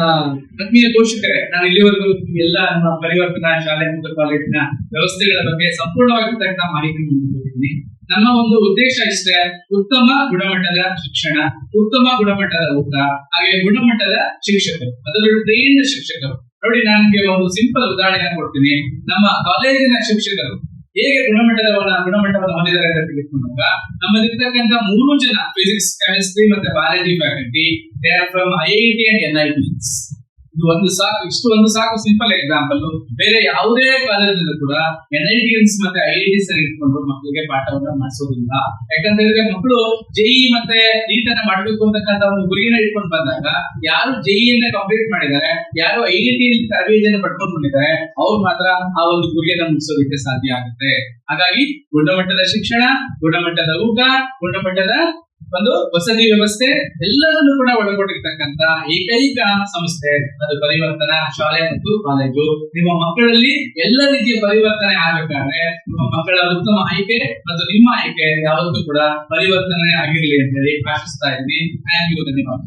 ಆತ್ಮೀಯ ಪೋಷಕರೇ, ನಾನು ಇಲ್ಲಿವರೆಗೂ ಎಲ್ಲ ನಮ್ಮ ಪರಿವರ್ತನಾ ಶಾಲೆ ಮತ್ತು ಕಾಲೇಜಿನ ವ್ಯವಸ್ಥೆಗಳ ಬಗ್ಗೆ ಸಂಪೂರ್ಣವಾಗಿರ್ತಕ್ಕಂಥ ಮಾಹಿತಿ ನೀಡಿದ್ದೀನಿ. ನಮ್ಮ ಒಂದು ಉದ್ದೇಶ ಇಷ್ಟೇ: ಉತ್ತಮ ಗುಣಮಟ್ಟದ ಶಿಕ್ಷಣ, ಉತ್ತಮ ಗುಣಮಟ್ಟದ ಊಟ, ಹಾಗೆ ಗುಣಮಟ್ಟದ ಶಿಕ್ಷಕರು, ಅದರಲ್ಲೂ ಟ್ರೈನ್ಡ್ ಶಿಕ್ಷಕರು. ನೋಡಿ, ನನಗೆ ಒಂದು ಸಿಂಪಲ್ ಉದಾಹರಣೆ ಕೊಡ್ತೀನಿ. ನಮ್ಮ ಕಾಲೇಜಿನ ಶಿಕ್ಷಕರು ಹೇಗೆ ಗುಣಮಟ್ಟವನ್ನು ಹೊಂದಿದ್ದಾರೆ ಅಂತ ತಿಳಿದುಕೊಂಡಾಗ, ನಮ್ಮಲ್ಲಿರ್ತಕ್ಕಂಥ 3 ಜನ ಫಿಸಿಕ್ಸ್, ಕೆಮಿಸ್ಟ್ರಿ ಮತ್ತೆ biology faculty, they are from IIT and NITs. ಇದು ಒಂದು ಸಾಕು ಸಿಂಪಲ್ ಎಕ್ಸಾಂಪಲ್. ಬೇರೆ ಯಾವುದೇ ಕಾಲೇಜಲ್ಲೂ ಕೂಡ NITs ಮತ್ತೆ IITs ಇಟ್ಕೊಂಡು ಮಕ್ಕಳಿಗೆ ಪಾಠವನ್ನ ಮಾಡಿಸೋದಿಲ್ಲ. ಯಾಕಂತ ಹೇಳಿದ್ರೆ, ಮಕ್ಕಳು JEE ಮತ್ತೆ NEET ಅನ್ನ ಮಾಡಬೇಕು ಅಂತಕ್ಕಂಥ ಒಂದು ಗುರಿಯನ್ನ ಇಟ್ಕೊಂಡು ಬಂದಾಗ, ಯಾರು JEE ಅನ್ನ ಕಂಪ್ಲೀಟ್ ಮಾಡಿದ್ದಾರೆ, ಯಾರು IIT ತರಬೇತಿಯನ್ನು ಪಡ್ಕೊಂಡು ಬಂದಿದ್ದಾರೆ, ಅವ್ರು ಮಾತ್ರ ಆ ಒಂದು ಗುರಿಯನ್ನ ಮುಗಿಸೋದಕ್ಕೆ ಸಾಧ್ಯ ಆಗುತ್ತೆ. ಹಾಗಾಗಿ ಗುಣಮಟ್ಟದ ಶಿಕ್ಷಣ, ಗುಣಮಟ್ಟದ ಊಟ, ಗುಣಮಟ್ಟದ ಒಂದು ವಸತಿ ವ್ಯವಸ್ಥೆ ಎಲ್ಲರನ್ನು ಕೂಡ ಒಳಗೊಂಡಿರ್ತಕ್ಕಂಥ ಏಕೈಕ ಸಂಸ್ಥೆ ಅದು ಪರಿವರ್ತನಾ ಶಾಲೆ ಮತ್ತು ಕಾಲೇಜು. ನಿಮ್ಮ ಮಕ್ಕಳಲ್ಲಿ ಎಲ್ಲ ರೀತಿಯ ಪರಿವರ್ತನೆ ಆಗಬೇಕಾದ್ರೆ ನಿಮ್ಮ ಮಕ್ಕಳ ಉತ್ತಮ ಆಯ್ಕೆ ಮತ್ತು ನಿಮ್ಮ ಆಯ್ಕೆ ಯಾವತ್ತೂ ಕೂಡ ಪರಿವರ್ತನೆ ಆಗಿರಲಿ ಅಂತ ಹೇಳಿ ಆಶಿಸ್ತಾ ಇದ್ದೀನಿ. Thank you. ಧನ್ಯವಾದ.